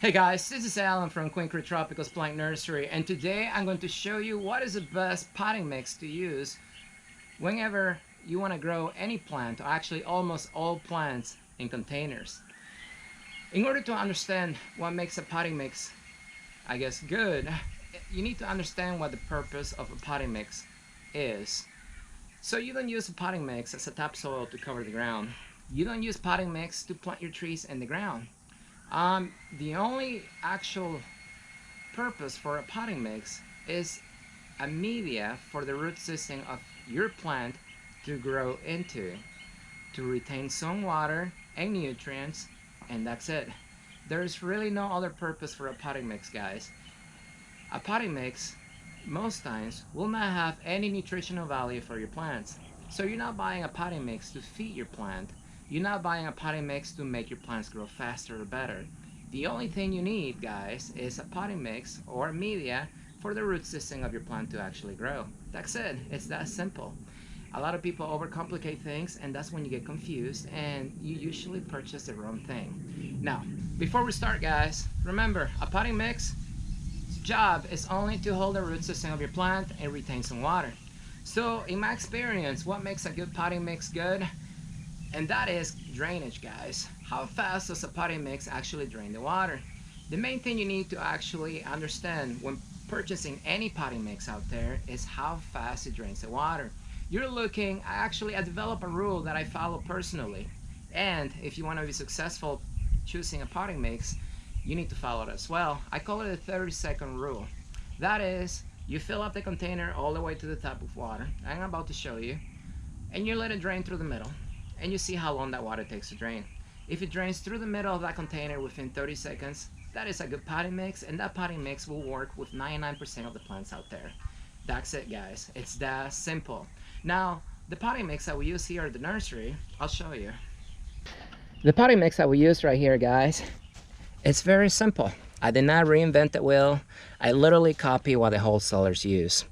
Hey guys, this is Alan from Queen Creek Tropicals Plant Nursery, and today I'm going to show you what is the best potting mix to use whenever you want to grow any plant, or actually almost all plants, in containers. In order to understand what makes a potting mix, I guess, good, you need to understand what the purpose of a potting mix is. So you don't use a potting mix as a topsoil to cover the ground. You don't use potting mix to plant your trees in the ground. The only actual purpose for a potting mix is a media for the root system of your plant to grow into, to retain some water and nutrients, and that's it. There's really no other purpose for a potting mix, guys. A potting mix most times will not have any nutritional value for your plants. So you're not buying a potting mix to feed your plant. You're not buying a potting mix to make your plants grow faster or better. The only thing you need, guys, is a potting mix or media for the root system of your plant to actually grow. That's it. It's that simple. A lot of people overcomplicate things, and that's when you get confused and you usually purchase the wrong thing. Now, before we start, guys, remember, a potting mix job is only to hold the root system of your plant and retain some water. So in my experience, what makes a good potting mix good? And that is drainage, guys. How fast does a potting mix actually drain the water? The main thing you need to actually understand when purchasing any potting mix out there is how fast it drains the water. You're looking, I developed a rule that I follow personally. And if you want to be successful choosing a potting mix, you need to follow it as well. I call it a 30-second rule. That is, you fill up the container all the way to the top with water. I'm about to show you. And you let it drain through the middle. And you see how long that water takes to drain. If it drains through the middle of that container within 30 seconds, that is a good potting mix, and that potting mix will work with 99% of the plants out there. That's it, guys. It's that simple. Now, the potting mix that we use here at the nursery, I'll show you. The potting mix that we use right here, guys, it's very simple. I did not reinvent the wheel. I literally copy what the wholesalers use.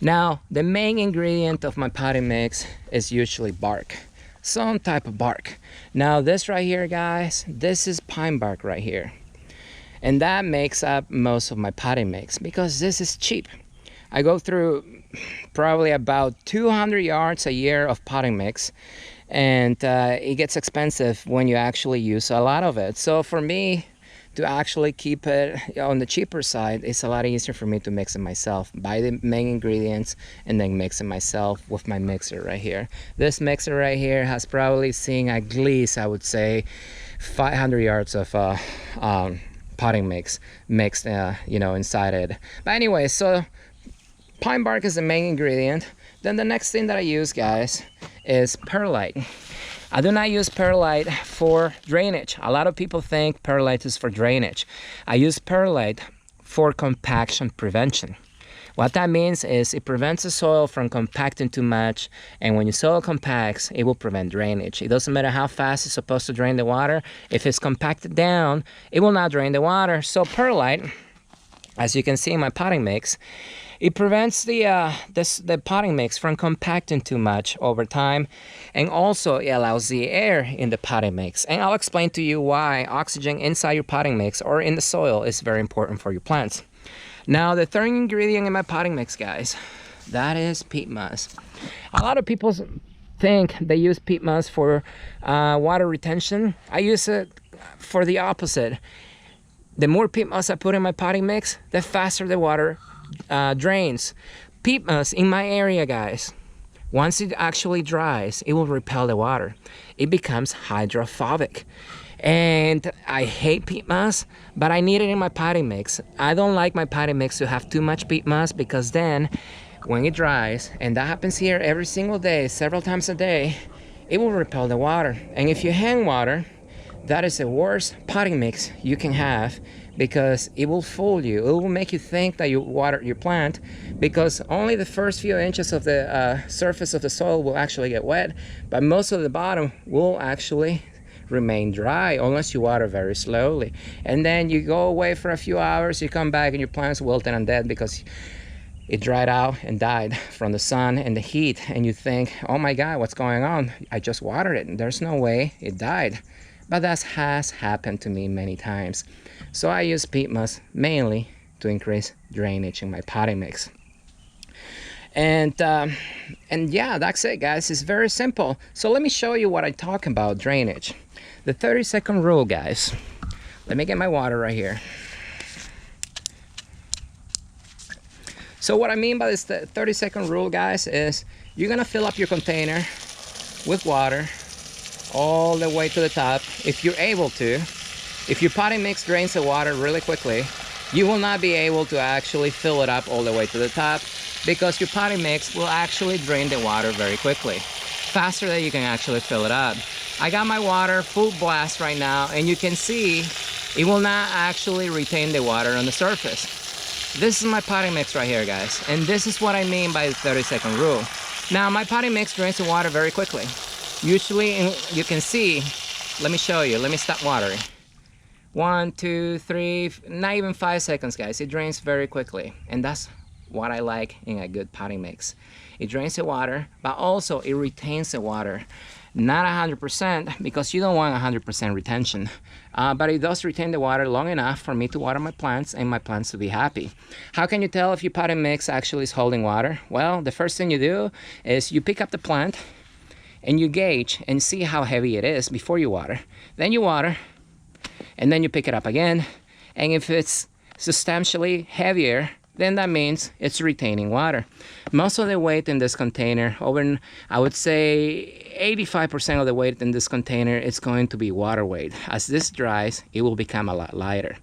Now, the main ingredient of my potting mix is usually bark. Some type of bark. Now this right here, guys, this is pine bark right here. And that makes up most of my potting mix because this is cheap. I go through probably about 200 yards a year of potting mix, and it gets expensive when you actually use a lot of it. So for me to actually keep it on the cheaper side, it's a lot easier for me to mix it myself, buy the main ingredients and then mix it myself with my mixer right here. This mixer right here has probably seen at least, I would say, 500 yards of potting mix mixed inside it. But anyway, so pine bark is the main ingredient. Then the next thing that I use, guys, is perlite. I do not use perlite for drainage. A lot of people think perlite is for drainage. I use perlite for compaction prevention. What that means is it prevents the soil from compacting too much, and when your soil compacts, it will prevent drainage. It doesn't matter how fast it's supposed to drain the water. If it's compacted down, it will not drain the water. So perlite, as you can see in my potting mix, it prevents the potting mix from compacting too much over time, and also it allows the air in the potting mix. And I'll explain to you why oxygen inside your potting mix or in the soil is very important for your plants. Now, the third ingredient in my potting mix, guys, that is peat moss. A lot of people think they use peat moss for water retention. I use it for the opposite. The more peat moss I put in my potting mix, the faster the water drains. Peat moss in my area, guys, once it actually dries, it will repel the water. It becomes hydrophobic. And I hate peat moss, but I need it in my potting mix. I don't like my potting mix to have too much peat moss, because then when it dries, and that happens here every single day, several times a day, it will repel the water. And if you hang water, that is the worst potting mix you can have, because it will fool you. It will make you think that you water your plant, because only the first few inches of the surface of the soil will actually get wet, but most of the bottom will actually remain dry unless you water very slowly. And then you go away for a few hours, you come back and your plant's wilted and dead because it dried out and died from the sun and the heat, and you think, oh my God, what's going on? I just watered it and there's no way it died. but that has happened to me many times. So I use peat moss mainly to increase drainage in my potting mix. And yeah, that's it, guys. It's very simple. So let me show you what I talk about drainage. The 30-second rule, guys. Let me get my water right here. So what I mean by this 30-second rule, guys, is you're gonna fill up your container with water all the way to the top if you're able to. If your potting mix drains the water really quickly, you will not be able to actually fill it up all the way to the top, because your potting mix will actually drain the water very quickly, faster than you can actually fill it up. I got my water full blast right now, and you can see it will not actually retain the water on the surface. This is my potting mix right here, guys, and this is what I mean by the 30-second rule. Now, my potting mix drains the water very quickly. Usually, you can see, let me show you, let me stop watering. 1, 2, 3, not even 5 seconds, guys. It drains very quickly, and that's what I like in a good potting mix. It drains the water, but also it retains the water. Not 100%, because you don't want 100% retention, but it does retain the water long enough for me to water my plants and my plants to be happy. How can you tell if your potting mix actually is holding water? Well, the first thing you do is you pick up the plant and you gauge and see how heavy it is before you water. Then you water, and then you pick it up again, and if it's substantially heavier, then that means it's retaining water. Most of the weight in this container, I would say 85% of the weight in this container is going to be water weight. As this dries, it will become a lot lighter.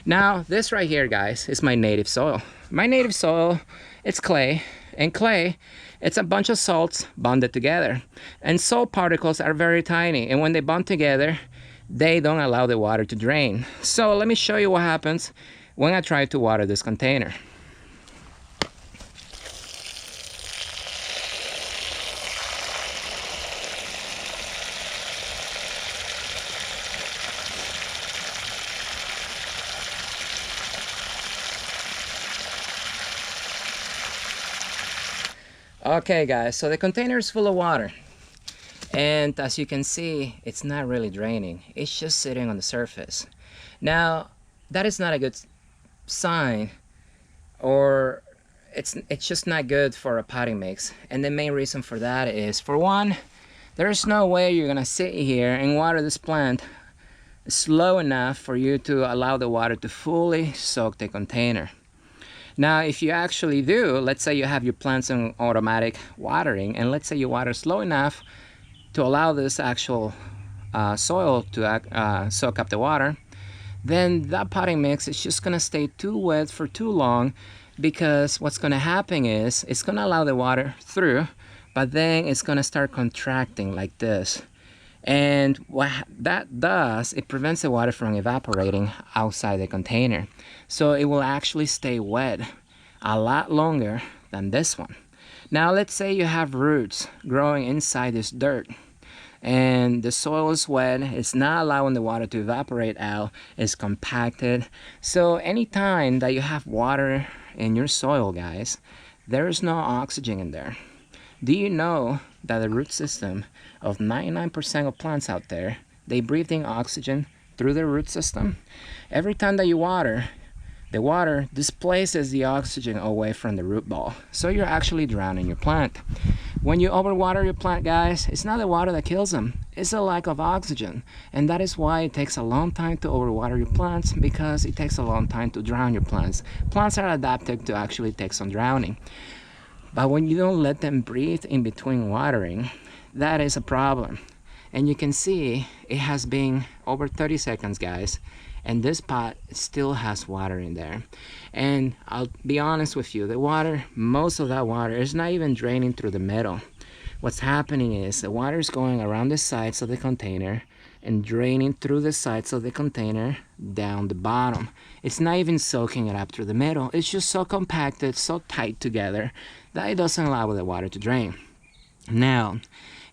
Now, this right here, guys, is my native soil. My native soil, it's clay, and clay, it's a bunch of salts bonded together. And salt particles are very tiny, and when they bond together, they don't allow the water to drain. So let me show you what happens when I try to water this container. Okay, guys, so the container is full of water, and as you can see, it's not really draining. It's just sitting on the surface. Now, that is not a good sign, or it's just not good for a potting mix. And the main reason for that is, for one, there's no way you're gonna sit here and water this plant slow enough for you to allow the water to fully soak the container. Now, if you actually do, let's say you have your plants on automatic watering, and let's say you water slow enough to allow this actual soil to soak up the water, then that potting mix is just gonna stay too wet for too long, because what's gonna happen is it's gonna allow the water through, but then it's gonna start contracting like this. And what that does, it prevents the water from evaporating outside the container. So it will actually stay wet a lot longer than this one. Now, let's say you have roots growing inside this dirt, and the soil is wet, it's not allowing the water to evaporate out, it's compacted. So anytime that you have water in your soil, guys, there is no oxygen in there. Do you know that the root system of 99% of plants out there, they breathe in oxygen through their root system? Every time that you water, the water displaces the oxygen away from the root ball. So you're actually drowning your plant. When you overwater your plant, guys, it's not the water that kills them, it's a lack of oxygen. And that is why it takes a long time to overwater your plants, because it takes a long time to drown your plants. Plants are adapted to actually take some drowning. But when you don't let them breathe in between watering, that is a problem. And you can see it has been over 30 seconds, guys, and this pot still has water in there. And I'll be honest with you, the water, most of that water is not even draining through the middle. What's happening is the water is going around the sides of the container and draining through the sides of the container down the bottom. It's not even soaking it up through the middle. It's just so compacted, so tight together, that it doesn't allow the water to drain. Now,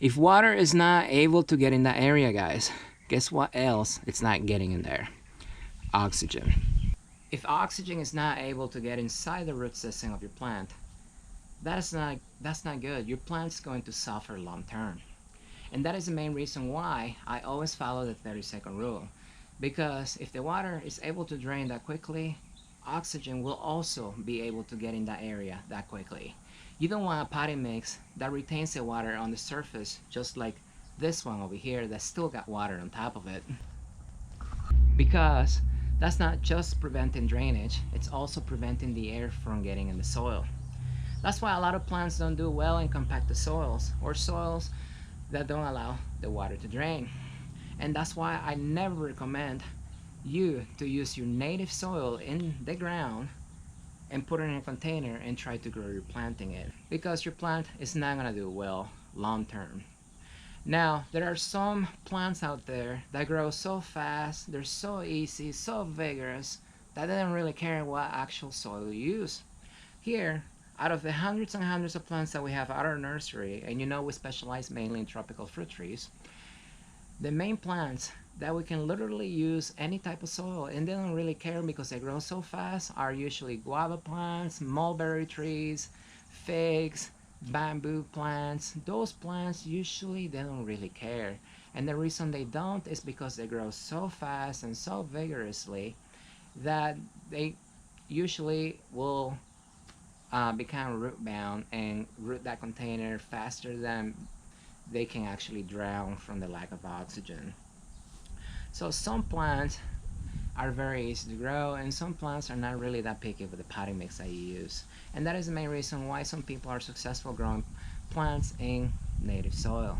if water is not able to get in that area, guys, guess what else it's not getting in there? Oxygen. If oxygen is not able to get inside the root system of your plant, that's not good. Your plant's going to suffer long term. And that is the main reason why I always follow the 30-second rule. Because if the water is able to drain that quickly, oxygen will also be able to get in that area that quickly. You don't want a potting mix that retains the water on the surface, just like this one over here that still got water on top of it. Because that's not just preventing drainage, it's also preventing the air from getting in the soil. That's why a lot of plants don't do well in compacted soils or soils that don't allow the water to drain. And that's why I never recommend you to use your native soil in the ground and put it in a container and try to grow your plant in it, because your plant is not going to do well long term. Now, there are some plants out there that grow so fast, they're so easy, so vigorous, that they don't really care what actual soil you use. Here, out of the hundreds and hundreds of plants that we have at our nursery, and you know we specialize mainly in tropical fruit trees, the main plants that we can literally use any type of soil and they don't really care because they grow so fast are usually guava plants, mulberry trees, figs, bamboo plants. Those plants usually they don't really care, and the reason they don't is because they grow so fast and so vigorously that they usually will become root bound and root that container faster than they can actually drown from the lack of oxygen. So some plants are very easy to grow, and some plants are not really that picky with the potting mix that you use. And that is the main reason why some people are successful growing plants in native soil.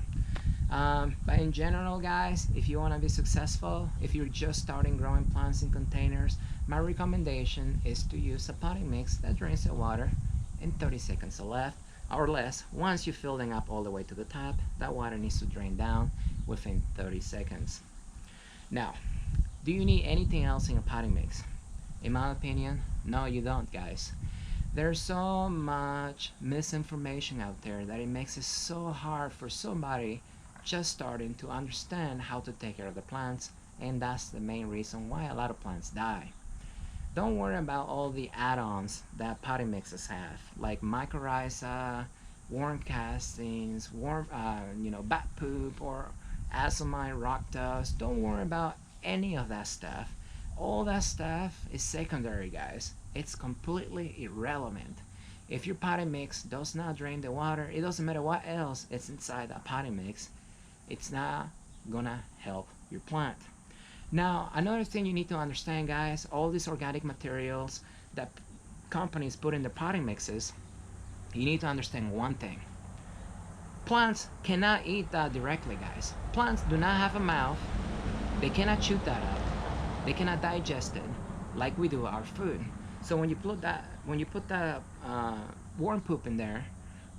But in general, guys, if you want to be successful, if you're just starting growing plants in containers, my recommendation is to use a potting mix that drains the water in 30 seconds or less. Once you fill them up all the way to the top, that water needs to drain down within 30 seconds. Now, do you need anything else in a potting mix? In my opinion, no, you don't, guys. There's so much misinformation out there that it makes it so hard for somebody just starting to understand how to take care of the plants, and that's the main reason why a lot of plants die. Don't worry about all the add-ons that potting mixes have, like mycorrhiza, worm castings, bat poop, or azomite rock dust. Don't worry about any of that stuff. All that stuff is secondary, guys. It's completely irrelevant. If your potting mix does not drain the water, it doesn't matter what else is inside that potting mix, it's not gonna help your plant. Now, another thing you need to understand, guys, all these organic materials that companies put in their potting mixes, you need to understand one thing. Plants cannot eat that directly, guys. Plants do not have a mouth. They cannot chew that up. They cannot digest it like we do our food. So when you put that worm poop in there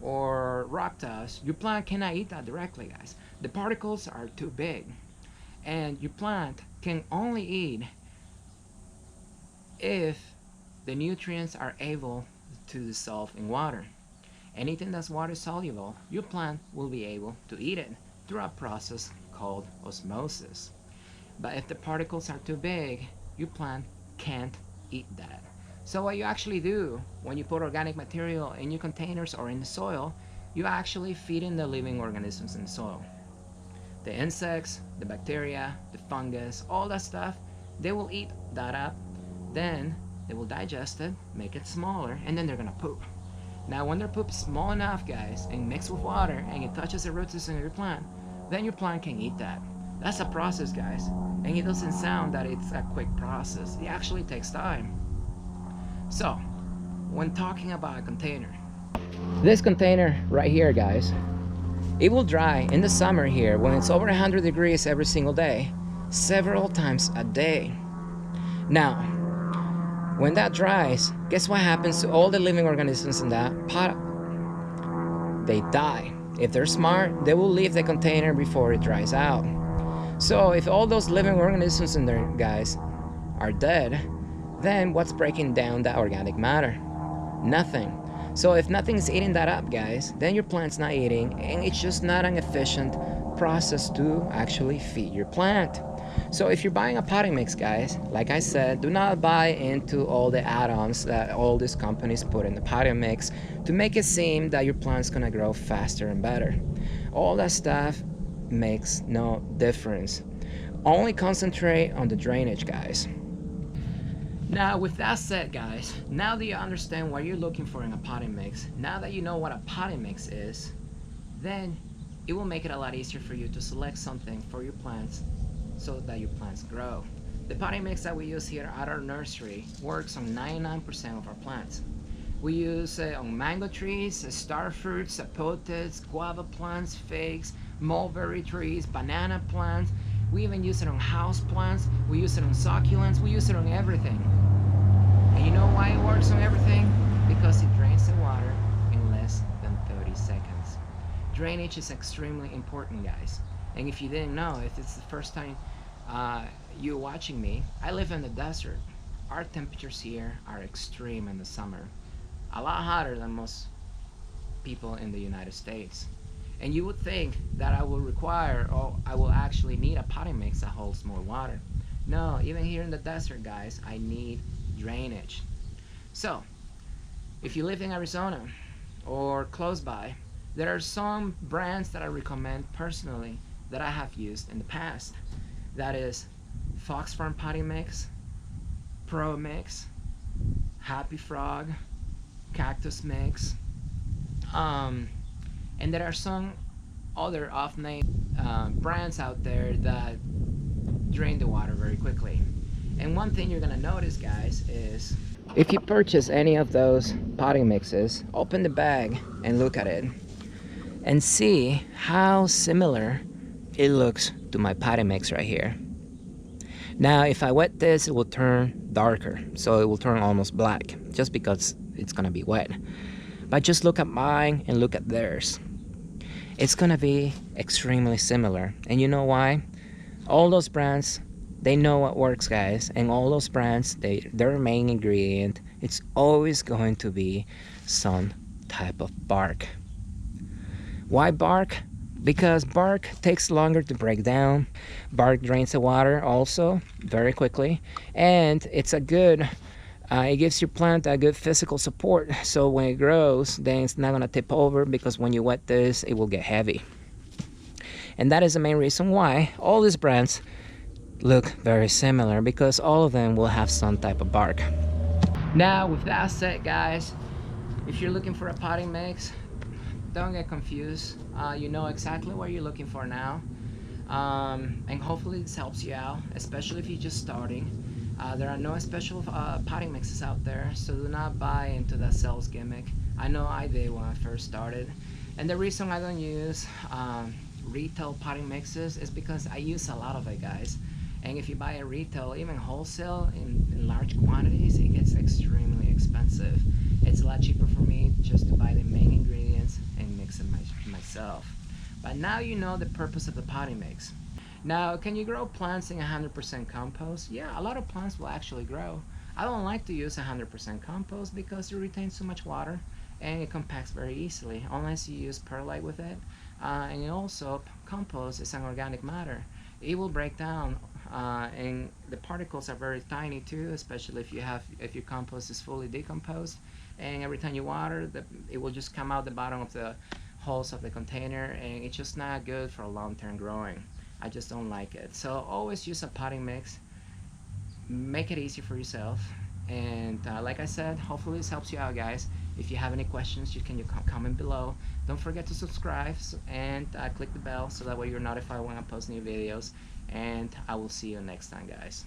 or rock dust, your plant cannot eat that directly, guys. The particles are too big, and your plant can only eat if the nutrients are able to dissolve in water. Anything that's water soluble, your plant will be able to eat it through a process called osmosis. But if the particles are too big, your plant can't eat that. So what you actually do when you put organic material in your containers or in the soil, you actually feed in the living organisms in the soil. The insects, the bacteria, the fungus, all that stuff, they will eat that up. Then they will digest it, make it smaller, and then they're gonna poop. Now when their poop is small enough, guys, and mixed with water, and it touches the root system of your plant, then your plant can eat that. That's a process, guys. And it doesn't sound that it's a quick process. It actually takes time. So, when talking about a container, this container right here, guys, it will dry in the summer here when it's over 100 degrees every single day, several times a day. Now, when that dries, guess what happens to all the living organisms in that pot? They die. If they're smart, they will leave the container before it dries out. So if all those living organisms in there, guys, are dead, then what's breaking down that organic matter? Nothing. So if nothing's eating that up, guys, then your plant's not eating, and it's just not an efficient process to actually feed your plant. So if you're buying a potting mix, guys, like I said, do not buy into all the add-ons that all these companies put in the potting mix to make it seem that your plant's gonna grow faster and better. All that stuff makes no difference. Only concentrate on the drainage, guys. Now, with that said, guys, now that you understand what you're looking for in a potting mix, now that you know what a potting mix is, then it will make it a lot easier for you to select something for your plants so that your plants grow. The potting mix that we use here at our nursery works on 99% of our plants. We use it on mango trees, star fruits, sapotes, guava plants, figs, mulberry trees, banana plants. We even use it on house plants. We use it on succulents. We use it on everything. And you know why it works on everything? Because it drains the water in less than 30 seconds. Drainage is extremely important, guys. And if you didn't know, if it's the first time you're watching me, I live in the desert. Our temperatures here are extreme in the summer. A lot hotter than most people in the United States. And you would think that I will require, or I will actually need a potting mix that holds more water. No, even here in the desert, guys, I need drainage. So, if you live in Arizona or close by, there are some brands that I recommend personally that I have used in the past. That is Fox Farm Potting Mix, Pro Mix, Happy Frog, Cactus Mix, and there are some other off-name brands out there that drain the water very quickly. And one thing you're gonna notice, guys, is if you purchase any of those potting mixes, open the bag and look at it and see how similar it looks to my potting mix right here. Now, if I wet this, it will turn darker, so it will turn almost black, just because it's gonna be wet. But just look at mine and look at theirs. It's gonna be extremely similar. And you know why? All those brands, they know what works, guys. And all those brands, their main ingredient, it's always going to be some type of bark. Why bark? Because bark takes longer to break down. Bark drains the water also very quickly. And it's a good it gives your plant a good physical support, so when it grows, then it's not going to tip over, because when you wet this, it will get heavy. And that is the main reason why all these brands look very similar, because all of them will have some type of bark. Now, with that said, guys, if you're looking for a potting mix, don't get confused. You know exactly what you're looking for now. And hopefully this helps you out, especially if you're just starting. There are no special potting mixes out there, so do not buy into that sales gimmick. I know I did when I first started. And the reason I don't use retail potting mixes is because I use a lot of it, guys. And if you buy a retail, even wholesale in large quantities, it gets extremely expensive. It's a lot cheaper for me just to buy the main ingredients and mix it myself. But now you know the purpose of the potting mix. Now, can you grow plants in 100% compost? Yeah, a lot of plants will actually grow. I don't like to use 100% compost because it retains so much water and it compacts very easily, unless you use perlite with it. And also, compost is an organic matter. It will break down, and the particles are very tiny too, especially if your compost is fully decomposed. And every time you water, it will just come out the bottom of the holes of the container, and it's just not good for long-term growing. I just don't like it. So always use a potting mix. Make it easy for yourself. And like I said, hopefully this helps you out, guys. If you have any questions, you can comment below. Don't forget to subscribe and click the bell so that way you're notified when I post new videos. And I will see you next time, guys.